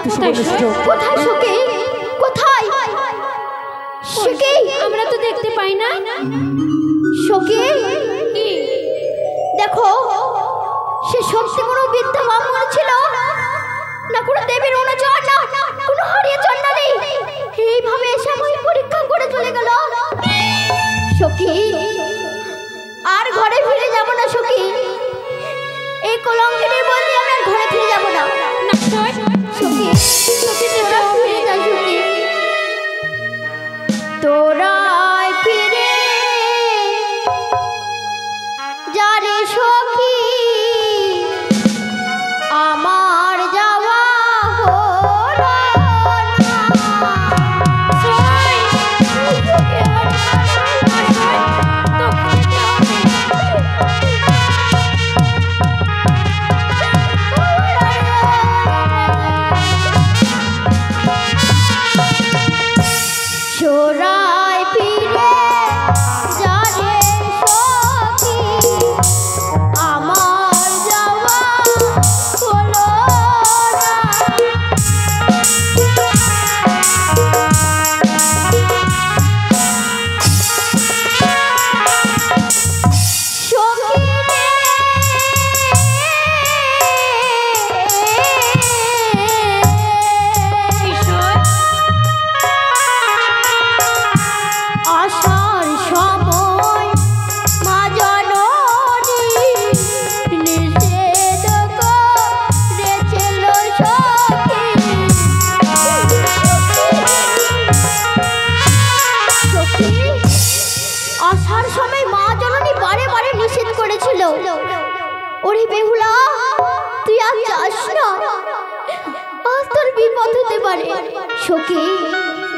কোথায় সখী? কোথায় সখী? আমরা তো দেখতে পাই না। সখী দেখো, সে সত্যি কোনো বিদ্যা ব্রাহ্মণ ছিল না কোনো দেবীর অনুচর, না কোনো হরিয় চন্ডা নেই। এইভাবে এসে আমাকে পরীক্ষা করে চলে গেল। সখী আর ঘরে ফিরে যাব না সখী, এই কলঙ্কিনীর বলতে আমি আর ঘরে ফিরে যাব না। সখী সখী তোরা ফিরে যা সখী, তোরাই ফিরে যা রে সখী, আমার যাওয়া হলো চোরাই ফিরে যা রে সখী, আমার যাওয়া হলো আসার সময় মা জননী নিষেধ করেছিল সখী। সখী আসার সময় মা জননী বারে বারে নিষেধ করেছিল। ওরে বেহুলা তুই আর যাস না, আজ তোর বিপদ হতে পারে। সখী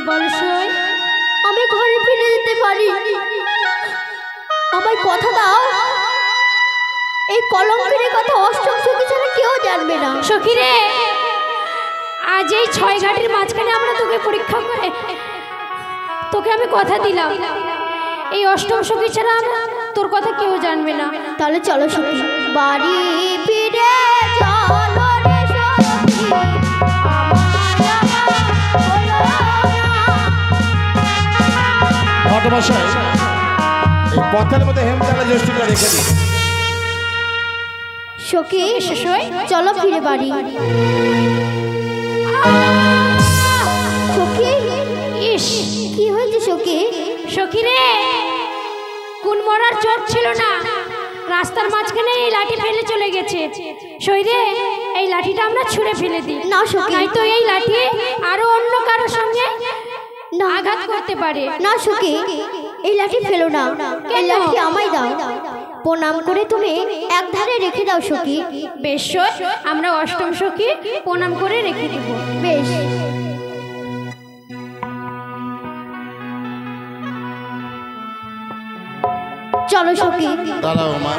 বলো সই, আমি ঘরে ফিরে যেতে পারি, আমায় কথা দাও। এই কলঙ্কিনীর কথা অষ্টম সখী ছাড়া কেউ জানবে না। সখী রে, আজ এই 6 ঘাটের মাঝখানে আমরা তোকে পরীক্ষা করে তোকে আমি কথা দিলাম, এই অষ্টম সখী ছাড়া তোর কথা কেউ জানবে না। তাহলে চলো সখী বাড়ি ফিরে চলো রে সখী, আমার যাওয়া হলো না। ঘটমশাই এই পথের মধ্যে হেমতালা জ্যোষ্ঠীটা রেখে দিন। সখী চলো ফিরে বাড়ি। সখী ইস কি হয়েছে সখী? সখী রে, কোন মরার চোট ছিল না, রাস্তার মাঝখানে এই লাঠি ফেলে চলে গেছে। সই রে, এই লাঠিটা আমরা ছুঁড়ে ফেলে দিই না সখী, নয়তো এই লাঠি আরো অন্য কারোর সঙ্গে আঘাত করতে পারে। না সখী এই লাঠি ফেলো না, এই লাঠি আমায় দাও, প্রণাম করে তুমি এক ধারে রেখে দাও সখী। বেশ সই, আমরা অষ্টম সখী প্রণাম করে রেখে দিব। বেশ চলো সখী। দাঁড়াও মা,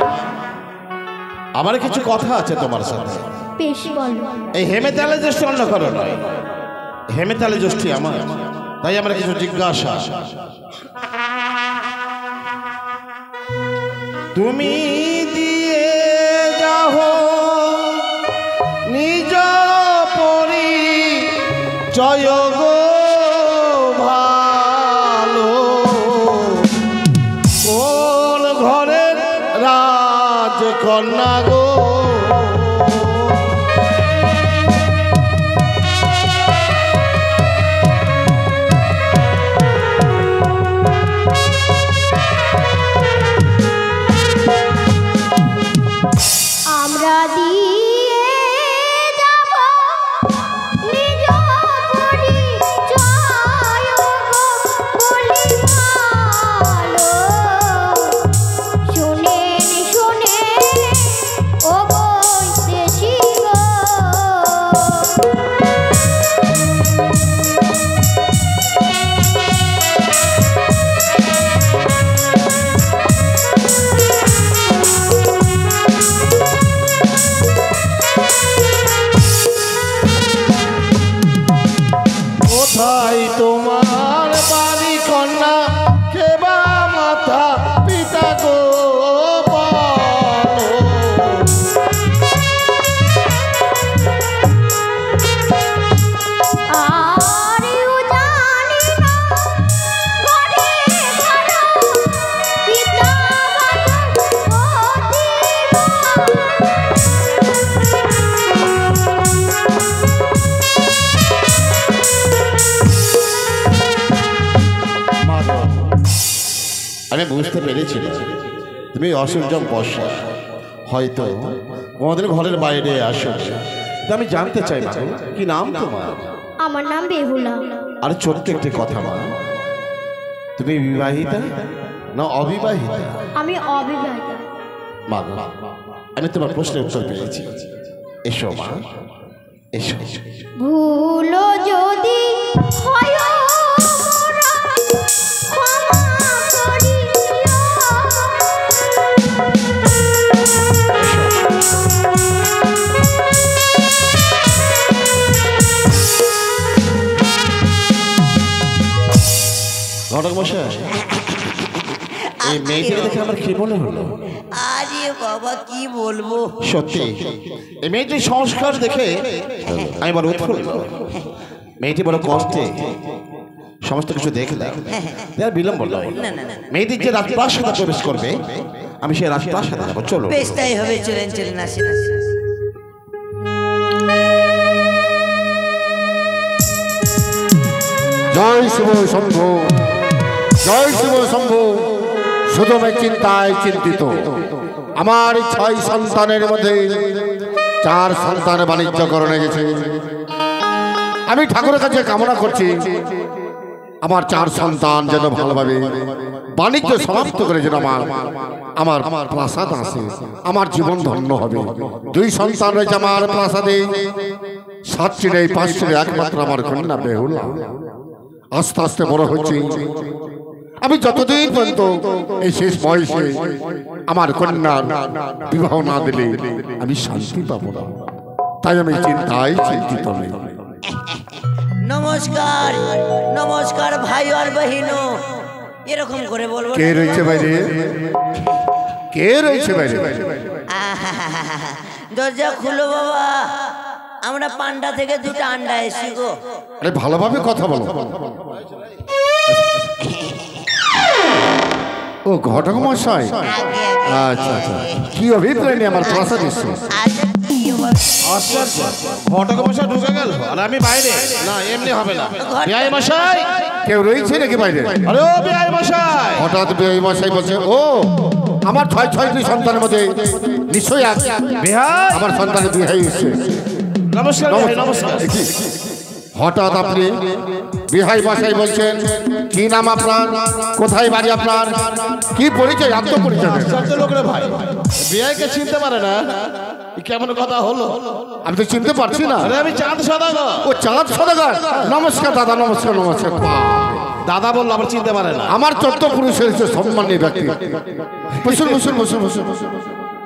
আমার কিছু কথা আছে তোমার সাথে। বেশ বলো। এই হেমেতালে জ্যোষ্ঠী অন্য কারো নয়, হেমেতালে জ্যোষ্ঠী আমার, তাই আমার কিছু জিজ্ঞাসা। তুমি দিয়ে যাও নিজ পরিচয় গো ভালো, কোন ঘরের রাজকন্যা গো, আমরা দিয়ে যাব নিজ পরিচয় আমি বুঝতে পেরেছি তুমি অসংযম বর্ষা হয়তো আমাদের ঘরের বাইরে আসো। আমি জানতে চাই মা, কি নাম তোমার? আমার নাম বেহুলা। আর ছোট্ট একটি কথা মা, তুমি বিবাহিতা না অবিবাহিতা? আমি অবিবাহিতা। মা, আমি তোমার প্রশ্নের উত্তর পেয়েছি। এসো মা, এসো। ভুলো যদি হয় মোরা, ক্ষমা করিও। ঘটক মশাই, এই মেয়েটিকে দেখে আমার কি মনে হলো? আরে বাবা কি বলবো, সত্যি এই মেয়েটির সংস্কার দেখে আমি বড় উৎফুল্ল। মেয়েটি বড় কষ্টে সমস্ত কিছু দেখলাম, আর বিলম্ব নয়। মেয়েটির যে রাজপ্রাসাদে প্রবেশ করবে, আমি সেই রাজপ্রাসাদে যাবো। চলো। বেশ তাই হবে, চলেন চলেন, আসেন আসেন। জয় শিব শম্ভু, জয় শিব শম্ভু। শুধু আমি চিন্তায় চিন্তিত। আমার 6 সন্তানের মধ্যে 4 সন্তান বাণিজ্যকরণে গেছে। আমি ঠাকুরের কাছে কামনা করছি আমার 4 সন্তান যেন ভালোভাবে বাণিজ্য সমাপ্ত করে যেন আমার প্রাসাদ আসে, আমার জীবন ধন্য হবে। 2 সন্তান রয়েছে আমার প্রাসাদে, 7টি নেই, 5টি নেই, একমাত্র আমার কন্যা বেহুলা। আস্তে আস্তে বড় হচ্ছে। আমি যতদিন পর্যন্ত এই শেষ বয়সে আমার কন্যার বিবাহ না দিলে আমি শান্তি পাবো না, তাই আমি চিন্তায় চিন্তিত নেই। নমস্কার নমস্কার ভাই আর বহিনো, এরকম করে বলবো। কে রয়েছে বাইরে? কে রয়েছে বাইরে? দরজা খুলো বাবা, আমরা পান্ডা থেকে 2টা আন্ডা এসি গো। আরে ভালোভাবে কথা বলো। ও ঘটক মশাই, আচ্ছা আচ্ছা, কি অভিপ্রায় নিয়ে আমার প্রাসাদ এসেছে? আশ্চর্য, ঘটক মশাই ঢুকে গেল আর আমি বাইরে। না, এমনি হবে না। বিআই মশাই, কেউ রয়েছে নাকি বাইরে? আরে ও বিআই মশাই! হঠাৎ বিআই মশাই বলছে, ও আমার 6টি সন্তানের মধ্যে নিশ্চয়ই আছে বিহাই, আমার সন্তানের বিহাই এসেছে। নমস্কার বিহাই, নমস্কার। হঠাৎ আপনি বিহাই মশাই বলছেন, কি নাম আপনার, কোথায় বাড়ি আপনার, কি পরিচয়, আত্মপরিচয়? আশ্চর্য লোক রে ভাই, বিআইকে চিনতে পারে না, এ কেমন কথা হলো? আমি তো চিনতে পারছি না। আরে আমি চাঁদ সদাগর। ও চাঁদ সদাগর, নমস্কার দাদা, নমস্কার নমস্কার। দাদা বললো আবার চিনতে পারে না। আমার 14 পুরুষের সম্মানীয় ব্যক্তি। বসুন বসুন বসুন বসুন।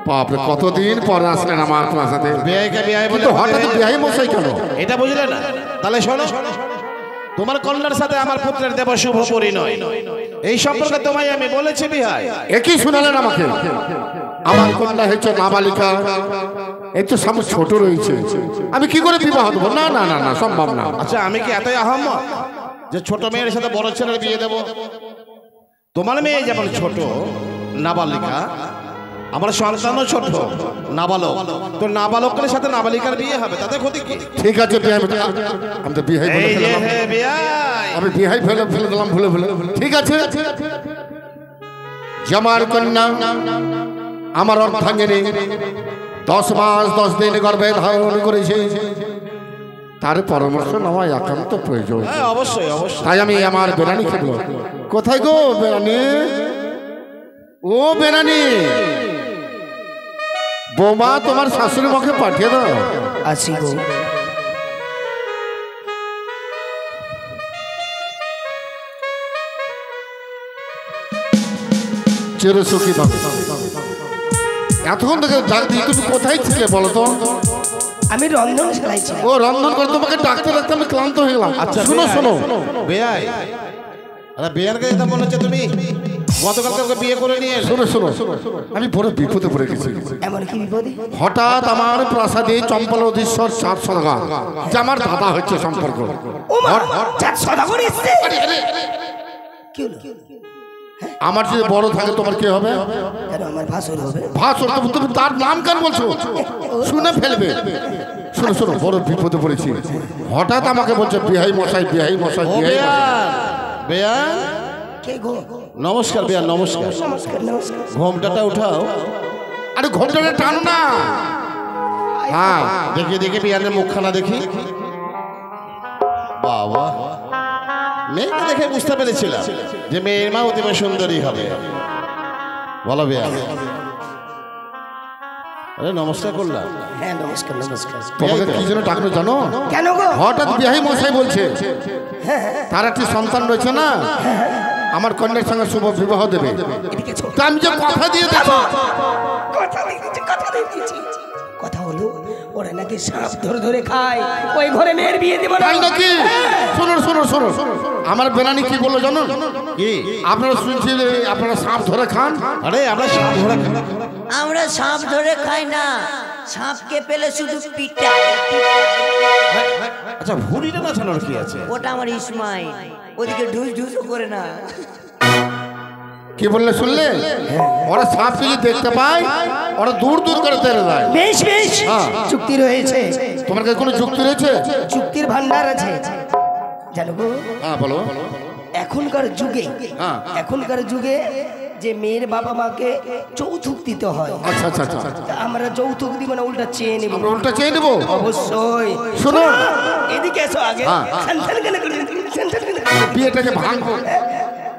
বাপরে, কতদিন পরে আসলেন আমার প্রাসাদে। বিআইকে বিআই বলে হঠাৎ বিহাই মশাই কেন? এটা বুঝলে না? তাহলে শোনো, তোমার কন্যার সাথে আমার পুত্রের দেব শুভ পরিণয়, এই সম্পর্কে তোমায় আমি বলেছি বিহাই। একই শুনালেন আমাকে? আমার কন্যা হচ্ছে নাবালিকা, এই তো সামনে ছোট রয়েছে, আমি কি করে বিবাহ দেবো? না না না না, সম্ভব না। আচ্ছা, আমি কি এতই আহম্মক যে ছোট মেয়ের সাথে বড় ছেলের বিয়ে দেব? তোমার মেয়ে যেমন ছোট নাবালিকা, আমার সন্তানও ছোট নাবালক, তো নাবালকের সাথে নাবালিকার বিয়ে হবে, তাতে ক্ষতি কি? ঠিক আছে বিহাই, আমি তো বিহাই বলে এই যে ফেললাম। হে বিয়াই, আমি বিহাই ফেলে দিলাম ভুলে ভুলে। ঠিক আছে, জামার কন্যা আমার অর্ধাঙ্গিনী 10 মাস 10 দিন গর্ভে ধারণ করেছে, তার পরামর্শ নেওয়া একান্ত প্রয়োজন। হ্যাঁ অবশ্যই অবশ্যই। তাই আমি আমার বেরানি খেলব। কোথায় গো বেরানি? ও বেরানি, বোমা তোমার শাশুড়ি মুখে পাঠিয়ে দাও। আসি গো। চিরসুখী থাকো। এতক্ষণ থেকে ডাক দিই, তুমি কোথায় ছিলে বলো তো? আমি রন্ধন চালাইছি। ও রন্ধন করে, তোমাকে ডাকতে ডাকতে আমি ক্লান্ত হয়ে গেলাম। আচ্ছা শোনো শোনো বিয়াই, আরে বিয়ারকে এটা মনে হচ্ছে তুমি গতকালকে বিয়ে করে নিয়ে এলে। শোনো শোনো, আমি বড় বিপদে পড়ে গেছি। এমন কি বিপদে? হঠাৎ আমার প্রাসাদে চম্পলধীশ্বর চাঁদ সদাগর, যে আমার দাদা হচ্ছে সম্পর্ক। ও মা, চাঁদ সদাগর এসেছে। কি হলো? আমার যদি বড় থাকে তোমার কি হবে? কেন আমার ভাসুর হবে? ভাসুর? তুমি তার নাম কেন বলছো? শুনে ফেলবে। শোনো শোনো, বড় বিপদে পড়েছি। হঠাৎ আমাকে বলছে বিহাই মশাই, বিহাই মশাই, ও বিহাই মশাই। বেয়ান, বেয়ান, কে গো? নমস্কার বিয়া, নমস্কার। নমস্কার নমস্কার। ঘোমটাটা উঠাও। আরে ঘোমটাটা টানো না। হ্যাঁ দেখি দেখি বিয়ানের মুখখানা দেখি। বাবা, মেয়েকে দেখে বুঝতে পেরেছিলাম যে মেয়ের মা অতি সুন্দরী হবে। বলো বিয়া। আরে নমস্কার করলাম। হ্যাঁ নমস্কার নমস্কার। তোমাকে কি জন্য ডাকলো জানো? কেন গো? হঠাৎ বিয়াহি মশাই বলছে তার একটি সন্তান রয়েছে না, আমার কন্যার সঙ্গে শুভ বিবাহ দেবে। এদিকে চল। তা আমি যে কথা দিয়ে দেখো। কথা দিয়ে দিয়েছি, কথা দিয়ে দিয়েছি। কথা হলো ওরা নাকি সাপ ধরে ধরে খায়, ওই ঘরে মেয়ের বিয়ে দেব না। তাই নাকি? শুনুন শুনুন শুনুন, আমার বেনানি কি বললো জানো? কি? আপনারা শুনছি যে আপনারা সাপ ধরে খান। আরে আমরা সাপ ধরে খাই। আমরা সাপ ধরে খাই না, সাপকে পেলে শুধু পিটাই। আচ্ছা, ভুড়িটা না ছাড়ার কি আছে? ওটা আমার ইসমাইল, ওদিকে ঢুস ঢুসও করে না। কি বললে শুনলে? ওরা সাপ যদি দেখতে পায় ওরা দূর দূর করে তেড়ে দেয়। বেশ বেশ, হ্যাঁ। চুক্তি রয়েছে। তোমার কাছে কোনো যুক্তি রয়েছে? চুক্তির ভান্ডার আছে জানো গো। হ্যাঁ বলো। এখনকার যুগে, হ্যাঁ। এখনকার যুগে যে মেয়ের বাবা মাকে যৌতুক দিতে হয়, আচ্ছা আচ্ছা আচ্ছা, তা আমরা যৌতুক দিব না, উল্টা চেয়ে নেব। আমরা উল্টা চেয়ে নেবো। অবশ্যই। শোনো, এদিকে এসো আগে। হ্যাঁ। খানখান কেন করছেন? খানখান কেন করছেন? বিয়েটাকে ভাঙবো।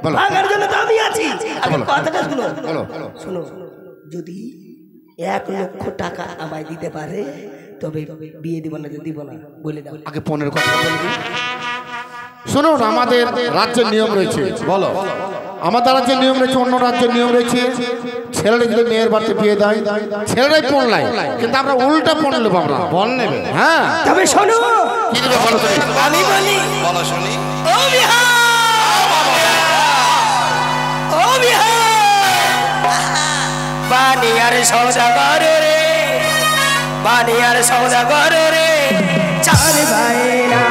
বলো ভাঙার জন্য তো আমি আছি। আগে বলো। কথাটা শুনো। বলো। শুনো, যদি 1 লক্ষ টাকা আমায় দিতে পারে তবে বিয়ে দিব না, দিব না বলে দাও। আগে পনের কথা বলবি। শুনুন, আমাদের রাজ্যের নিয়ম রয়েছে। বলো। আমাদের রাজ্যের নিয়ম রয়েছে, অন্য রাজ্যের নিয়ম রয়েছে। ছেলেরা যদি মেয়ের বাড়িতে বিয়ে দেয় ছেলেরাই পণ লাই, কিন্তু আমরা উল্টা পণ নেবো। আমরা বল নেবে? হ্যাঁ। তবে শোনো, কি নেবে বলো তুমি? আমি বলি। বলো শুনি। ও বিহার, ও বিহার, বানিয়ার সওদাগর রে, বানিয়ার সওদাগর রে, চার ভাইরা।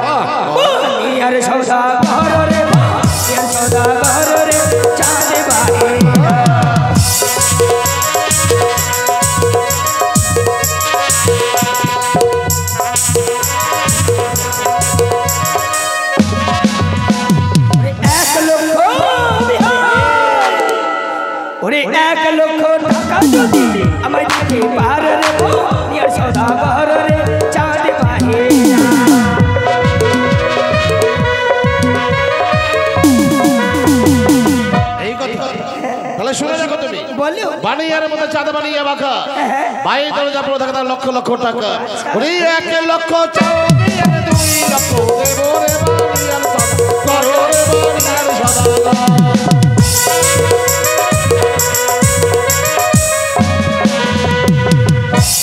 বানিয়ার সওদাগর রে, বানিয়ার সওদাগর রে, চার ভাইরা। ওরে 1 লক্ষ টাকা যদি আমায় দিতে পারে রে, নিয়ার সওদাগর রে, চাঁদ বাহিরা। এই কথা তাহলে শুনে রাখো তুমি। বলো। বানিয়ার মতো চাঁদ বানিয়ে বাঁকা, বাইরে দরজা পড়ে থাকে তার লক্ষ লক্ষ টাকা। ওরে 1 লক্ষ চাও বিয়ার 2 লক্ষ দেব রে বানিয়ার সদা করো রে বানিয়ার সদা।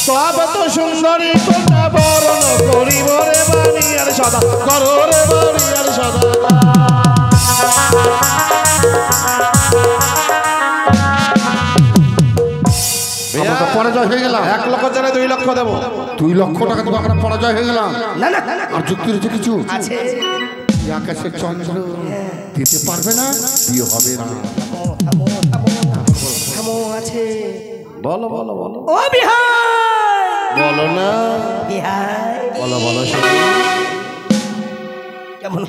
তবে তো সুন্দরী কন্যা বরণ করিব রে বানিয়ার সদা করো রে বানিয়ার সদা। আমরা তো পরাজয় হয়ে গেলাম। 1 লক্ষ চারে 2 লক্ষ দেবো। 2 লক্ষ টাকা তো আমরা পরাজয় হয়ে গেলাম। না না না, আর যুক্তি রয়েছে কিছু? আছে। এই আকাশের চন্দ্র দিতে পারবে না, বিয়ে হবে না। থামো, আছে। বলো বলো বলো। ও বিহার, বলো না। বিহার বলো বলো শুনি। কেমন?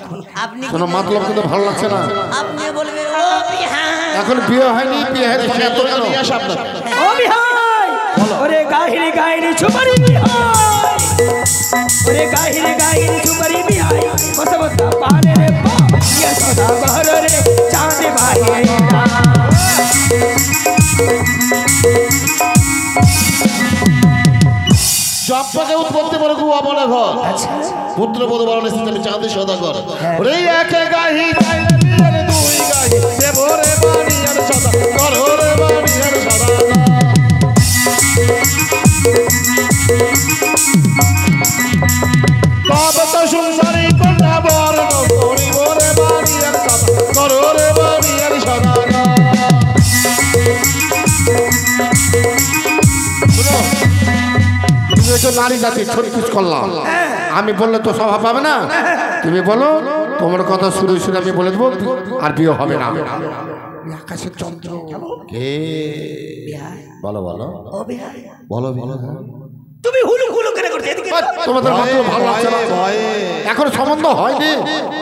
আপনি শোনো, মাতলব কিন্তু ভালো লাগছে না। আপনি বলবেন ও বিহার। এখন বিয়ে হয়নি, বিয়ে হয়ে গেছে এত কেন? নিয়ে আসো আপনার। ও বিহার, ওরে গাহিরে গাহিরে সুপারি বিহার, ওরে গাহিরে গাহিরে সুপারি বিহার, বসা বসা পারে রে নিয়ার সওদাগর রে, চাঁদ বাহিরা। জব্বাকে উৎপত্তি বলে খুব অবলা ঘর। পুত্র বধূ বরণে আমি চাঁদে সদাগর। ওরে 1 গাহি চাইলে বিয়ের 2 গাহি দেব রে বানিয়ার সদা করো রে বানিয়ার সদা। তবে তো সুন্দরী কন্যা বরণ করিব রে বানিয়ার সদা করো রে বানিয়ার সদা। তুমি একটু নারী জাতি ছটফুস করলাম, আমি বললে তো স্বভাব পাবে না। তুমি বলো, তোমার কথা শুরু শুনে আমি বলে দেবো, আর বিয়ে হবে না। আকাশের চন্দ্র কে? বলো বলো ও বিহার, বলো বলো বলো। তুমি হুলু হুলু করে করতে এদিকে। তোমাদের মাত্র ভালো লাগছে না, ভয়ে এখন সম্বন্ধ হয়নি।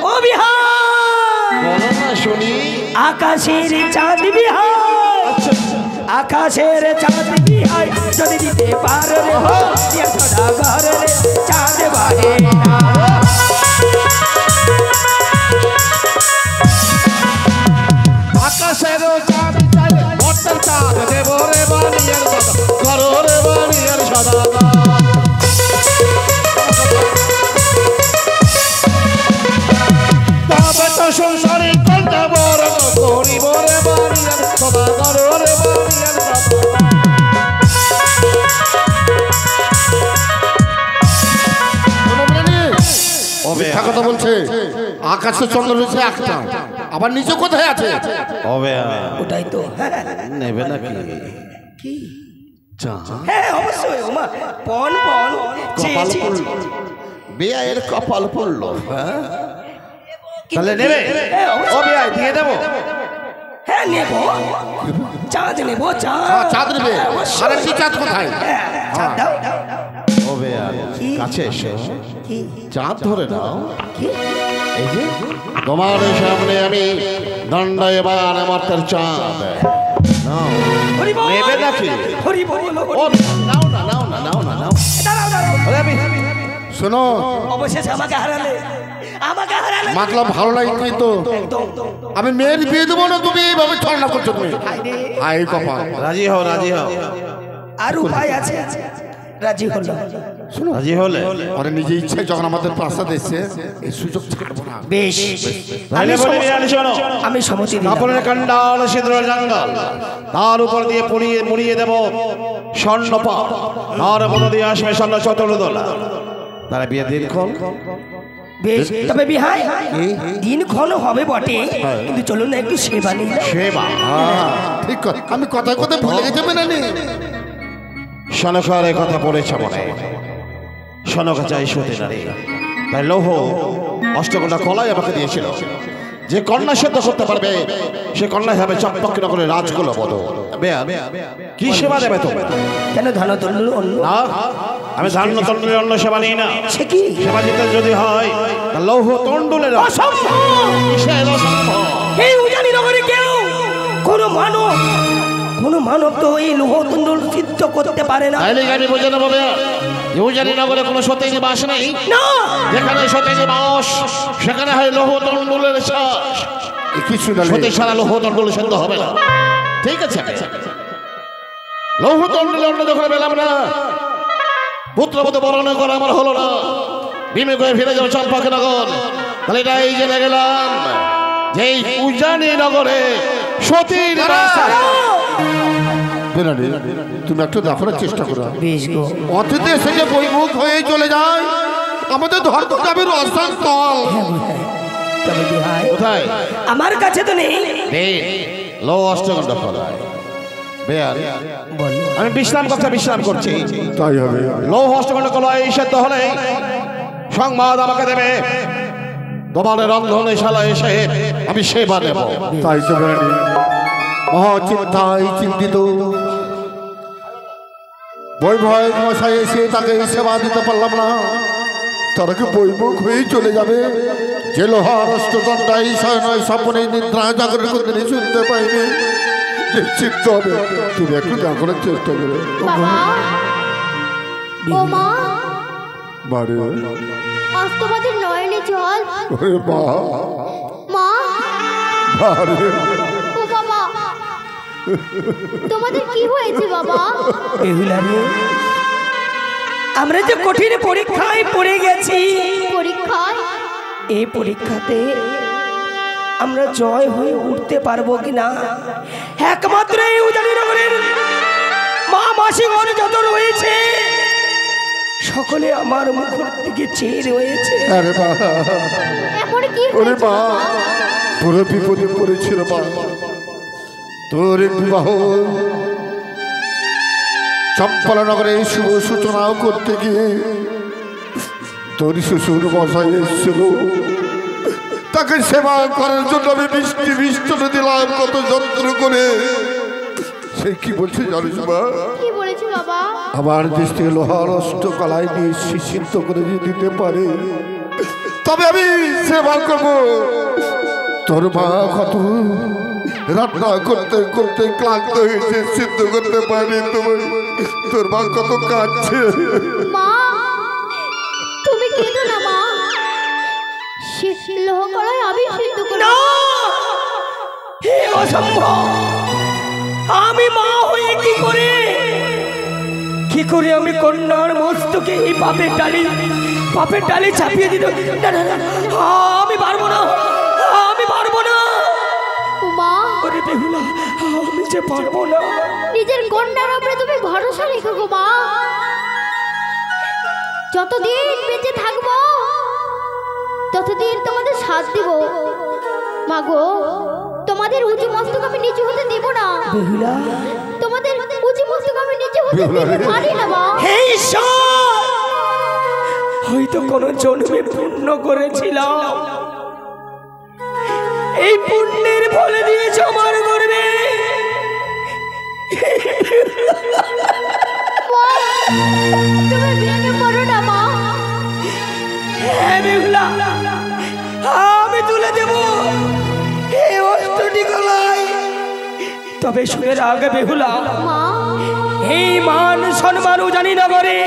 ও বিহার, বলো না শুনি। আকাশের চাঁদ বিহাই, আকাশের চাঁদ বিহাই, যদি দিতে পারো রে হো দিয়া সদাগর রে চাঁদ বাহে না। আকাশের চাঁদ চাইলে ভক্তের চাঁদ দেব রে বানিয়ার সদা করো রে বানিয়ার সদা। তবে তো সংসারে কন্যা বড় করিব রে বানিয়ার সদা করো রে বানিয়ার সদা। মিথ্যা কথা বলছে। আকাশে চন্দ্র রয়েছে একটা, আবার নিচে কোথায় আছে? ওটাই তো। নেবে নাকি? কি? চাঁদ হ্যাঁ অবশ্যই ওমা, পন পন কপাল পড়ল, বেয়ের কপাল পড়লো। হ্যাঁ তাহলে নেবে? ও বেয়াই দিয়ে দেবো। হ্যাঁ নেব, চাঁদ নেব, চাঁদ। হ্যাঁ, চাঁদ নেবে। আর একটি চাঁদ কোথায়? হ্যাঁ, চাঁদ দাও। ও বেয়াই কাছে এসে কি? চাঁদ ধরে নাও। কি? এই যে তোমার সামনে আমি দণ্ডায়মান আমার তার চাঁদ। নাও। হরি বল। নেবে নাকি? হরি বল, ও নাও না নাও না নাও না নাও। দাঁড়াও দাঁড়াও। ওরে আমি শোনো, অবশেষে আমাকে হারালে, আমাকে হারালে। মাতলাম ভালো লাগছে তো। আমি মেয়ের বিয়ে দেবো না, তুমি এইভাবে ছলনা করছো তুমি। আই কপাল। রাজি হও রাজি হও। আর উপায় আছে? রাজি হলো। শোনো, রাজি হলে ওরা নিজে ইচ্ছে যখন আমাদের প্রাসাদ এসছে, এই সুযোগ ছাড়বো না। বেশ, তাহলে বলি বিয়ানি শোনো। আমি সম্মতি দিলাম। কাপড়ের কান্ডাল সিঁদুর জঙ্গল, তার উপর দিয়ে পুড়িয়ে মুড়িয়ে দেব স্বর্ণপা, তার মধ্যে দিয়ে আসবে স্বর্ণ চতুর্দোলা। তারা বিয়ে দিনক্ষণ বেশ, তবে বিহাই দিনক্ষণ হবে বটে, কিন্তু চলুন না একটু সেবা নিই। সেবা। ঠিক কথা, আমি কথায় কথায় ভুলে গেছি মেনানি। সনকার কথা পড়েছে মনে। সনকা চাই সতী নারী, তাই লৌহ অষ্টকন্যা কলাই আমাকে দিয়েছিল। যে কন্যা সেদ্ধ করতে পারবে সে কন্যা হবে চম্পক নগরের রাজকুল বধ। কি সেবা দেবে তুমি? কেন ধান তন্ডুল অন্য? না, আমি ধান্য তন্ডুলের অন্য সেবা নিই না। সে কি? সেবা দিতে যদি হয় তা লৌহ তন্ডুলের কিসের অসম্ভব? এই উজানি নগরে কেউ কোনো মানব তো এই লৌহ তন্ডুল সিদ্ধ করতে পারে না। তাইলে আমি বোঝানো হবে যে উজানি নগরে কোনো সতীনী বাস নেই। না, যেখানে সতীনী বাস সেখানে হয় লৌহ তন্ডুলের শ্বাস। কিছু না, সতী সারা লৌহ তন্ডুল সেদ্ধ হবে না। ঠিক আছে, লৌহ তন্ডুলের অন্য যখন পেলাম না, পুত্রবধূ বরণ করা আমার হলো না, বিমে করে ফিরে যাবো চম্পক নগর। তাহলে এটাই জেনে গেলাম যে এই উজানি নগরে সতীর বাস। মেনানি, তুমি একটু দেখার চেষ্টা করো। বেশ গো। অতীতে এসে যে বইমুখ হয়ে চলে যায়, আমাদের ধর্মকাবের অশান্তল। তবে বিহাই কোথায়? আমার কাছে তো নেই। লো অষ্টগন্ধ ফলায় বেয়ার। বলো। আমি বিশ্রাম করছি। তাই হবে। লৌহ অষ্টগন্ধ কলয় সেদ্ধ হলে সংবাদ আমাকে দেবে। তোমার রন্ধনে শালা এসে আমি সেবা দেব। তাই তো মেনানি, মহাচিন্তায় চিন্তিত বৈভয় মশাই এসে তাকে সেবা দিতে পারলাম না। তারা কি বৈমুখ হয়ে চলে যাবে? যে লোহার অষ্টদণ্ডাই শয়নয় স্বপ্নে নিদ্রা জাগরণ করতে শুনতে পাইনি। নিশ্চিত হবে, তুমি একটু দেখার চেষ্টা করো। বাবা, ও মা, বারে আজ তোমাদের নয়নে জল। ওরে মা, মা, বারে ও বাবা, তোমাদের কি হয়েছে বাবা? বেহুলা রে, আমরা যে কঠিন পরীক্ষায় পড়ে গেছি। পরীক্ষায়? এই পরীক্ষাতে আমরা জয় হয়ে উঠতে পারবো কিনা একমাত্র এই উজানি নগরের মা মাসিগণ যত রয়েছে সকলে আমার মুখের দিকে চেয়ে রয়েছে। আরে মা, এমন কি ওরে হয়েছে মা, বাবা? পুরো বিপদে পড়েছিল মা। তোর বিবাহ চম্পলনগরে শুভ সূচনাও করতে গিয়ে তোর শ্বশুর মশাই এসেছিল। তাকে সেবা করার জন্য আমি বৃষ্টি মিষ্টনে দিলাম কত যন্ত্র করে। সে কি বলছে জানিস মা? কি বলেছে বাবা? আমার দেশ থেকে লোহার অষ্টকলায় নিয়ে সিদ্ধ করে দিতে পারে তবে আমি সেবা করবো। তোর মা কত রান্না করতে করতে ক্লান্ত হয়েছে, সিদ্ধ করতে পারি তোমার। তোর মা কত কাঁদছে। মা তুমি কেঁদো না মা, লোহ কড়াই আমি সিদ্ধ করব। না, হে অসম্ভব! আমি মা হয়ে কি করে আমি কন্যার মস্তকে এই পাপের ডালি চাপিয়ে দিত? না না না, আমি পারবো না, আমি পারবো না। মা ওরে বেহুলা, আমি যে পারবো না। নিজের কন্যার উপরে তুমি ভরসা রেখো গো মা। যতদিন বেঁচে থাকবো ততদিন তোমাদের সাথ দিব মা গো। তোমাদের উঁচু মস্তক আমি নিচু হতে দিব না বেহুলা। তোমাদের উঁচু মস্তক আমি নিচু হতে দিতে পারি না মা। হে ঈশ্বর, হয়তো কোনো জন্মে পুণ্য করেছিলাম, এই পুণ্যের ফলে দিয়েছ আমার গর্বে। তুমি ভেঙে পড়ো না মা। হ্যাঁ বেহুলা, আমি তুলে দেব এই অষ্টটি গলায়। তবে শুনের আগে বেহুলা, মা এই মান সম্মানও জানি না করে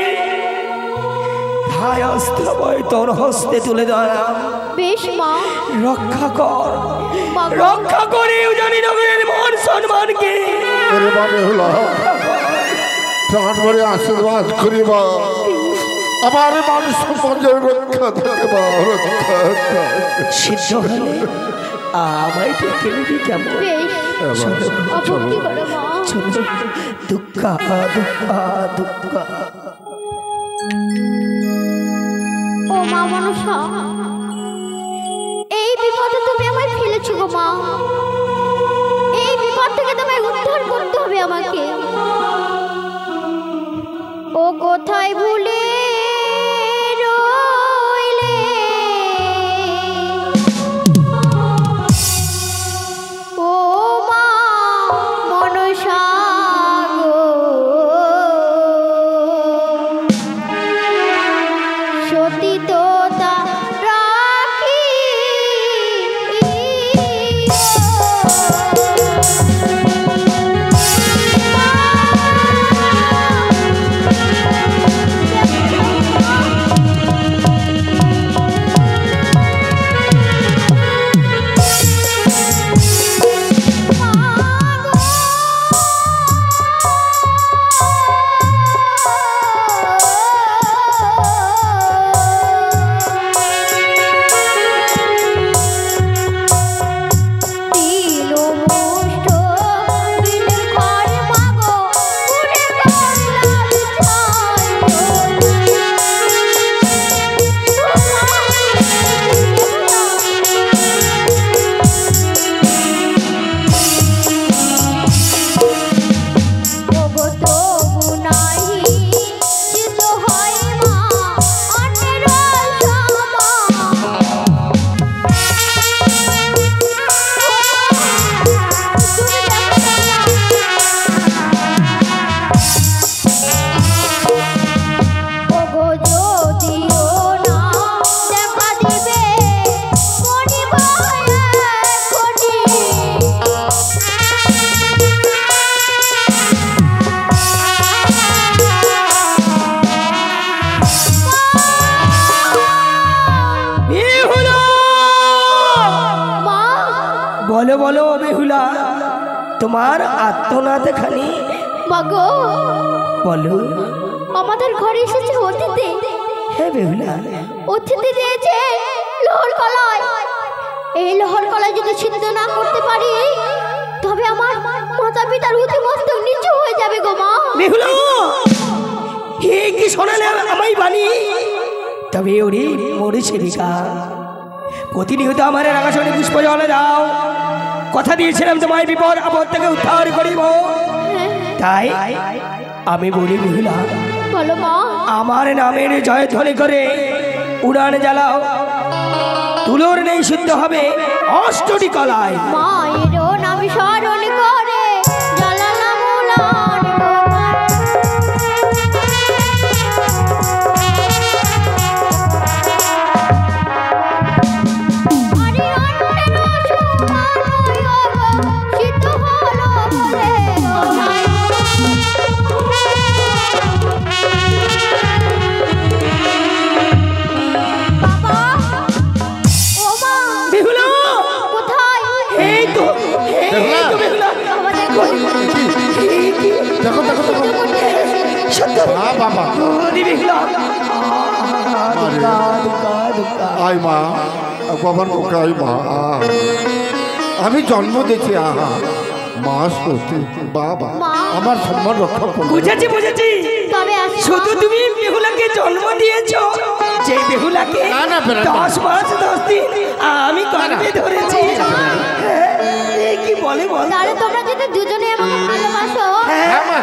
ভাই অস্ত্রময় তোর হস্তে তুলে দেওয়া। বেশ মা, রক্ষা কর, মা গো। রক্ষা করেও জানি নগরের মান সম্মানকে। ওরে মা বেহুলা, প্রাণ ভরে আশীর্বাদ করি মা, আমার মান সম্মানের রক্ষা থাকে মা, রক্ষা। সিদ্ধ হলে আমায় ডেকে নিবি কেমন? বেশ অভক্তি করো মা। চলো, দুঃখা দুঃখা দুঃখা। ও মা মনসা, এই বিপদে তুমি আমায় ফেলেছো গো মা। এই বিপদ থেকে তোমায় উদ্ধার করতে হবে আমাকে। ও কোথায় ভুলে রইলে ও মা মনসা গো, সতী তোতা রাখি বলো বলো বেহুলা, তোমার আত্মনাদ খানি মাগো বলো। আমাদের ঘরে এসেছে অতিথি। হ্যাঁ বেহুলা, অতিথি দিয়েছে লোহর কলাই। এই লোহর কলাই যদি সিদ্ধ না করতে পারি তবে আমার মাতা পিতার উঁচু মস্তক নিচু হয়ে যাবে গো মা। বেহুলা, হে কি শোনালে আমায় বাণী? তবে ওরে মোরে সেবিকা, প্রতিনিয়ত আমার আকাশনে পুষ্প জলে দাও। কথা দিয়েছিলাম তোমায় বিপদ আপদ থেকে উদ্ধার করিব। তাই আমি বলি বেহুলা, বলো মা। আমার নামের জয় ধ্বনি করে উড়ান জ্বালাও। তুলোর নেই শুদ্ধ হবে অষ্টটি কলায়। মায়েরও নাম স্মরণ করে জ্বালালাম উলান আরে অন্যের সহ্য করতে পেরেছি। সত্য বাবা ওরে বেহুলা দুঃখা দুঃখা দুঃখা আয় মা বাবার মুখে আয় মা আমি জন্ম দিয়েছি আহা মা সত্যি বাবা আমার সম্মান রক্ষা করো বুঝেছি বুঝেছি তবে আসি শুধু তুমি বেহুলাকে জন্ম দিয়েছো যে বেহুলাকে না, না, বেটা, না। 10 মাস 10 দিন আমি গর্ভে ধরেছি এ কি বলে বল তাহলে তোমরা যদি দুজনে আমাকে ভালোবাসো হ্যাঁ মা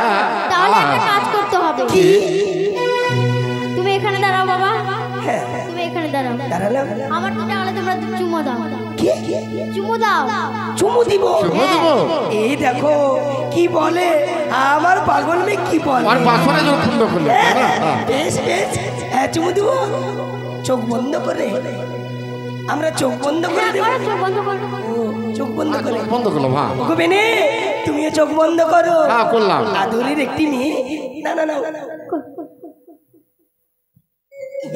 তাহলে একটা কাজ করতে হবে। কি তুমি এখানে দাঁড়াও বাবা, তুমি এখানে দাঁড়াও। দাঁড়ালাম আমার দুটো আলো তোমরা চুমো দাও, কি চুমো দাও। চুমু দিব চুমু দেবো? এই দেখো কি বলে আমার পাগল মেয়ে কি বলে আর বাসনে যখন পূর্ণ করলে বেশ বেশ হ্যাঁ চুমু দিব চোখ বন্ধ করে আমরা চোখ বন্ধ করে দেব করো, চোখ বন্ধ করো। ও, চোখ বন্ধ করে বন্ধ করলাম হ্যাঁ ওগো বেনে তুমিও চোখ বন্ধ করো হ্যাঁ করলাম আদরের একটি মেয়ে না না না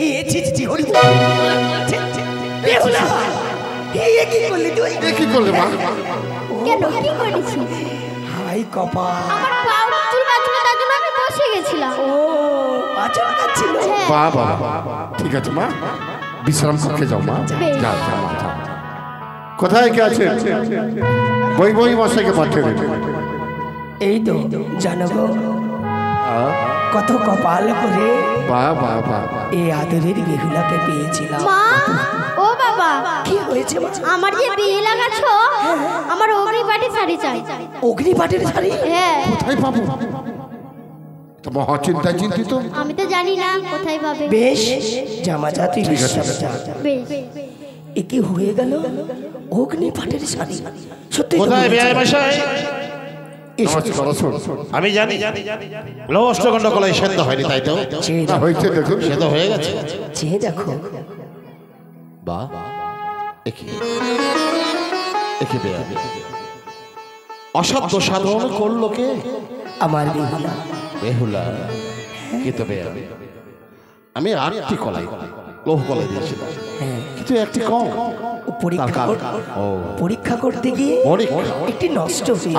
এ ছি ছি ছি হরি ছি, ছি, বেহুলা এ কি করলি তুই এ কি করলে মা কেন কি করেছি? হাই কপাল আমার পাউডার চুল বাঁচবে তার জন্য আমি বসে গেছিলাম। ও পাচন কাচ্ছিল বাবা ঠিক আছে মা বিশ্রাম করতে যাও মা যাও যাও মা যাও কোথায় কে আছে বই বই মশাইকে পাঠিয়ে দিন এই তো জানো গো কত কপাল করে বাবা বাবা এই আদরের বেহুলাকে পেয়েছিলাম মা ও বাবা, কি হয়েছে মা? আমার যে বিয়ে লাগাছো আমার অগ্নিপাটি শাড়ি চাই। অগ্নিপাটের শাড়ি হ্যাঁ, কোথায় পাবো তো মহা চিন্তায় চিন্তিত আমি তো জানি না কোথায় পাবে। বেশ জামা জাতি বিশ্রাম যা বেশ, এ কি হয়ে গেল অগ্নিপাটের শাড়ি সত্যি তো কোথায় বেয়াই মশাই? নমস্কার আসুন আমি জানি অষ্টগণ্ড কলাই সেদ্ধ হয়নি, তাই তো? চেয়ে না দেখো, হয়েছে দেখুন সেদ্ধ হয়ে গেছে। চেয়ে দেখো বা একে বেয়া অসাধ্য সাধন করলো কে? আমার বেহুলা বেহুলা কি তো বেয়া? আমি 8টি কলাই লৌহ কলাই দিয়েছিলাম, কিন্তু একটি কম। ও পরীক্ষা ও পরীক্ষা করতে গিয়ে পরীক্ষা? একটি নষ্ট হয়ে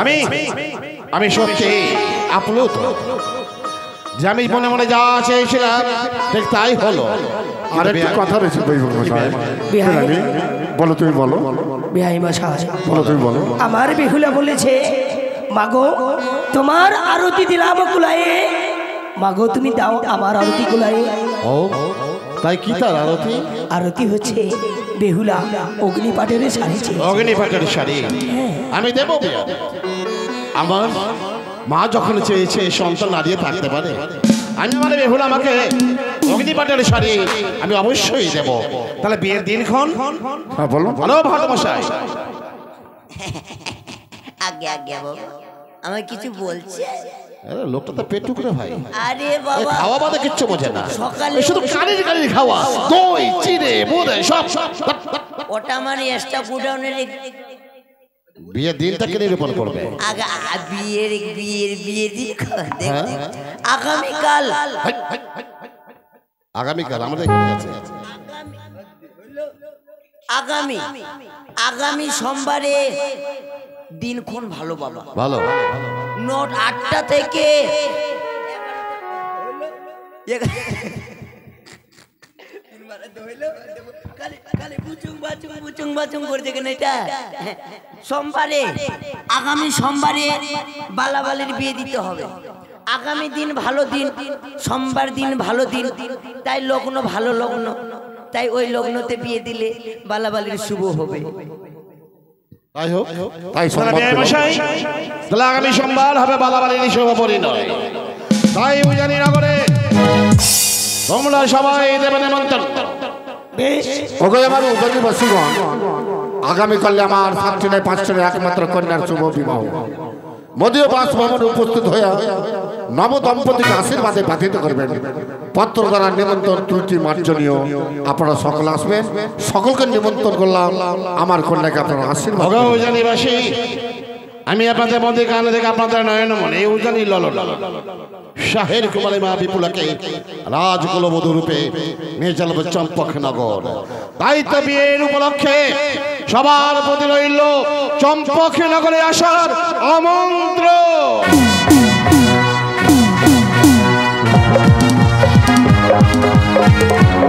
আমি সত্যি আপ্লুত যে আমি মনে মনে যা চেয়েছিলাম ঠিক তাই হলো। আর একটা কথা রয়েছে বই মশাই বিহাই বলো তুমি বলো বিহাই মশাই বলো তুমি বলো আমার বেহুলা বলেছে মাগো তোমার আরতি দিলাম কুলায়ে মাগো তুমি দাও আমার আরতি কুলায়ে ও তাই কি তার আরতি? আরতি হচ্ছে বেহুলা অগ্নিপাটের শাড়ি চেয়ে অগ্নিপাটের শাড়ি আমি দেবো বেয়া। আমার মা যখন চেয়েছে সন্তান নাড়িয়ে থাকতে পারে, আমি মানে বেহুলা আমাকে অগ্নিপাটের শাড়ি আমি অবশ্যই দেব। তাহলে বিয়ের দিনক্ষণ হ্যাঁ বলো ভালো ভালো মশাই। আগে আগে বাবা আমার কিছু বলছে আরে লোকটা তো পেট টুকরে ভাই, আরে এই বাবা খাওয়া বাদে কিচ্ছু বোঝে না, সকালে এই শুধু কালির কালির খাওয়া, দই চিড়ে বোধে সব। ওটা আমার এক্সট্রা গুডাউনের বিয়ের দিনটাকে নিরূপণ করবে। বিয়ের বিয়ের বিয়ের দিন আগামীকাল আগামীকাল আমাদের এখানে আছে। আগামী সোমবারে দিনক্ষণ ভালো বাবা, ভালো নোট 8টা থেকে আগামী সোমবারে বালাবালির বিয়ে দিতে হবে। আগামী দিন ভালো দিন, সোমবার দিন ভালো দিন, তাই লগ্ন ভালো লগ্ন, তাই ওই লগ্নতে বিয়ে দিলে বালাবালির শুভ হবে। তাই হোক, তাই তাহলে বিয়ে সম্ভব মশাই, তাহলে আগামী সোমবার হবে বালাবালির শুভ পরিণয়। তাই উজানি নগরে তোমরা সবাই দেবে নিমন্ত্রণ। ওগো আমার উদয়বাসীগণ আগামীকালে আমার 5 একমাত্র কন্যার শুভ বিবাহ মদীয় বাসভবনে উপস্থিত হয়ে নব দম্পতিকে আশীর্বাদে বাধিত করবেন। পত্র দ্বারা নিমন্ত্রণ ত্রুটি মার্জনীয়, আপনারা সকল আসবেন। সকলকে নিমন্ত্রণ করলাম, আমার কন্যাকে আপনারা আশীর্বাদ ওগো করবেন। উজানিবাসী, আমি আপনাদের মধ্যে কানে থেকে আপনাদের নয়ন মনে এই উজানি ললন শাহের কুমারী মা বিপুলাকে রাজকুলবধূ রূপে নিয়ে চলবে চম্পকনগর। তাই তো বিয়ের উপলক্ষে সবার প্রতি রইল চম্পকনগরে আসার আমন্ত্রণ। Thank you.